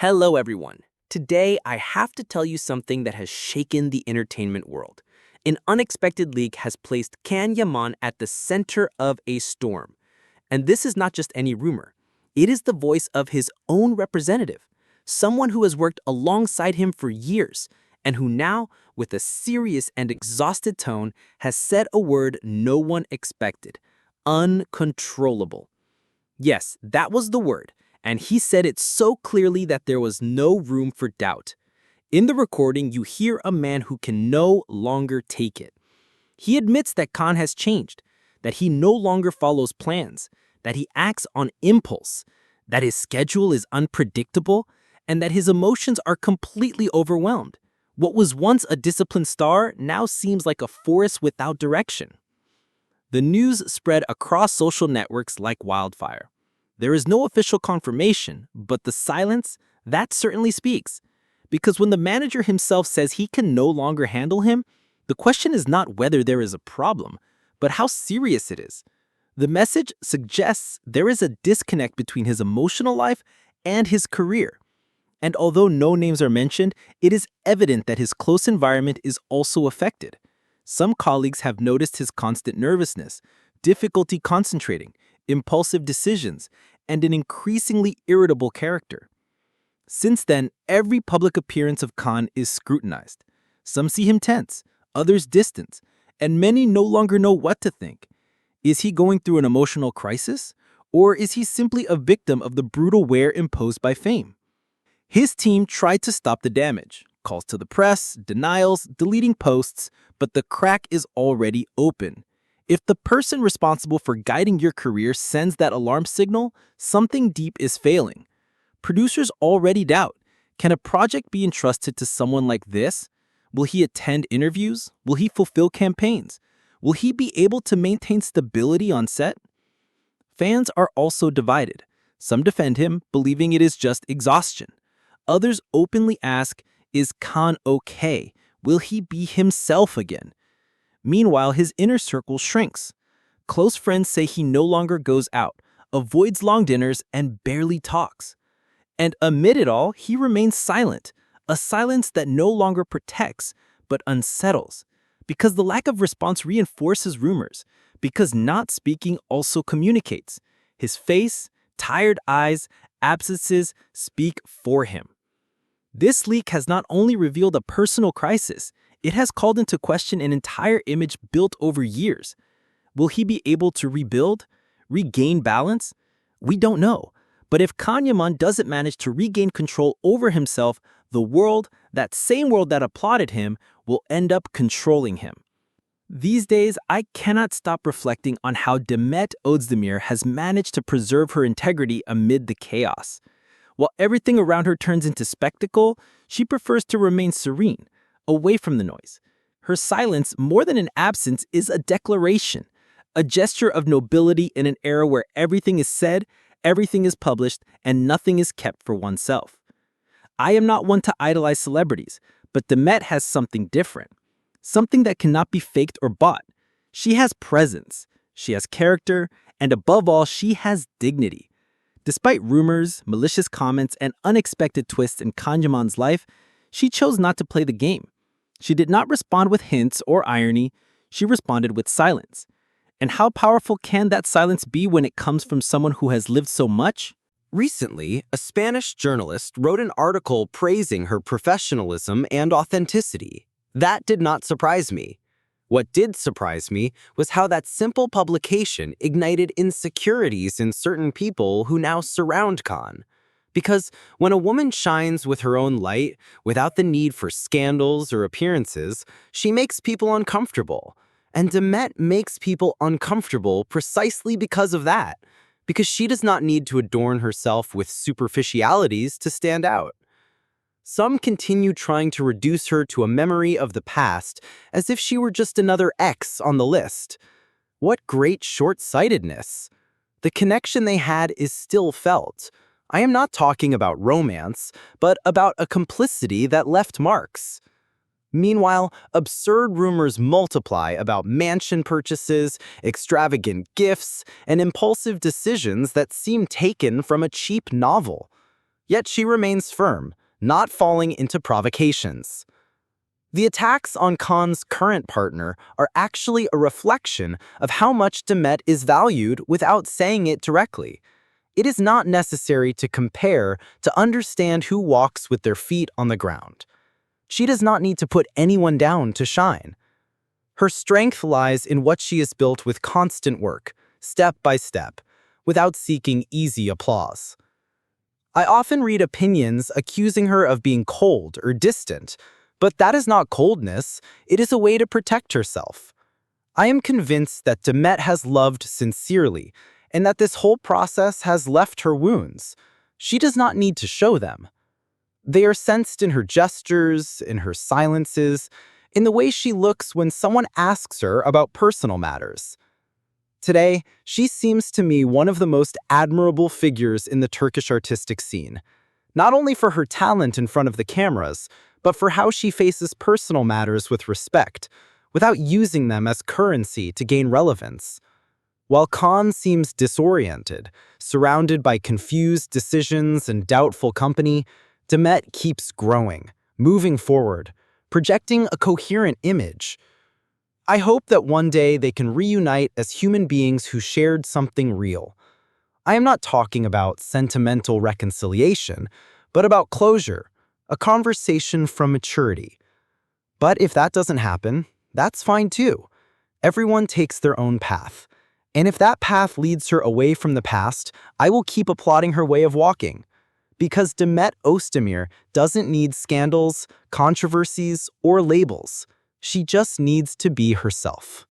Hello, everyone. Today, I have to tell you something that has shaken the entertainment world. An unexpected leak has placed Can Yaman at the center of a storm. And this is not just any rumor. It is the voice of his own representative, someone who has worked alongside him for years, and who now, with a serious and exhausted tone, has said a word no one expected: uncontrollable. Yes, that was the word, and he said it so clearly that there was no room for doubt. In the recording, you hear a man who can no longer take it. He admits that Khan has changed, that he no longer follows plans, that he acts on impulse, that his schedule is unpredictable, and that his emotions are completely overwhelmed. What was once a disciplined star now seems like a forest without direction. The news spread across social networks like wildfire. There is no official confirmation, but the silence, that certainly speaks. Because when the manager himself says he can no longer handle him, the question is not whether there is a problem, but how serious it is. The message suggests there is a disconnect between his emotional life and his career. And although no names are mentioned, it is evident that his close environment is also affected. Some colleagues have noticed his constant nervousness, difficulty concentrating, impulsive decisions, and an increasingly irritable character. Since then, every public appearance of Khan is scrutinized. Some see him tense, others distant, and many no longer know what to think. Is he going through an emotional crisis, or is he simply a victim of the brutal wear imposed by fame? His team tried to stop the damage, calls to the press, denials, deleting posts, but the crack is already open. If the person responsible for guiding your career sends that alarm signal, something deep is failing. Producers already doubt, can a project be entrusted to someone like this? Will he attend interviews? Will he fulfill campaigns? Will he be able to maintain stability on set? Fans are also divided. Some defend him, believing it is just exhaustion. Others openly ask, is Khan okay? Will he be himself again? Meanwhile, his inner circle shrinks. Close friends say he no longer goes out, avoids long dinners, and barely talks. And amid it all, he remains silent, a silence that no longer protects, but unsettles. Because the lack of response reinforces rumors, because not speaking also communicates. His face, tired eyes, absences speak for him. This leak has not only revealed a personal crisis, it has called into question an entire image built over years. Will he be able to rebuild, regain balance? We don't know. But if Can Yaman doesn't manage to regain control over himself, the world, that same world that applauded him, will end up controlling him. These days, I cannot stop reflecting on how Demet Özdemir has managed to preserve her integrity amid the chaos. While everything around her turns into spectacle, she prefers to remain serene, away from the noise. Her silence, more than an absence, is a declaration, a gesture of nobility in an era where everything is said, everything is published, and nothing is kept for oneself. I am not one to idolize celebrities, but Demet has something different, something that cannot be faked or bought. She has presence, she has character, and above all, she has dignity. Despite rumors, malicious comments, and unexpected twists in Can Yaman's life, she chose not to play the game. She did not respond with hints or irony, she responded with silence. And how powerful can that silence be when it comes from someone who has lived so much? Recently, a Spanish journalist wrote an article praising her professionalism and authenticity. That did not surprise me. What did surprise me was how that simple publication ignited insecurities in certain people who now surround Khan. Because when a woman shines with her own light, without the need for scandals or appearances, she makes people uncomfortable. And Demet makes people uncomfortable precisely because of that, because she does not need to adorn herself with superficialities to stand out. Some continue trying to reduce her to a memory of the past as if she were just another X on the list. What great short-sightedness! The connection they had is still felt. I am not talking about romance, but about a complicity that left marks. Meanwhile, absurd rumors multiply about mansion purchases, extravagant gifts, and impulsive decisions that seem taken from a cheap novel. Yet she remains firm, not falling into provocations. The attacks on Khan's current partner are actually a reflection of how much Demet is valued without saying it directly. It is not necessary to compare to understand who walks with their feet on the ground. She does not need to put anyone down to shine. Her strength lies in what she has built with constant work, step by step, without seeking easy applause. I often read opinions accusing her of being cold or distant, but that is not coldness, it is a way to protect herself. I am convinced that Demet has loved sincerely, and that this whole process has left her wounds. She does not need to show them. They are sensed in her gestures, in her silences, in the way she looks when someone asks her about personal matters. Today, she seems to me one of the most admirable figures in the Turkish artistic scene, not only for her talent in front of the cameras, but for how she faces personal matters with respect, without using them as currency to gain relevance. While Khan seems disoriented, surrounded by confused decisions and doubtful company, Demet keeps growing, moving forward, projecting a coherent image. I hope that one day they can reunite as human beings who shared something real. I am not talking about sentimental reconciliation, but about closure, a conversation from maturity. But if that doesn't happen, that's fine too. Everyone takes their own path. And if that path leads her away from the past, I will keep applauding her way of walking. Because Demet Özdemir doesn't need scandals, controversies, or labels. She just needs to be herself.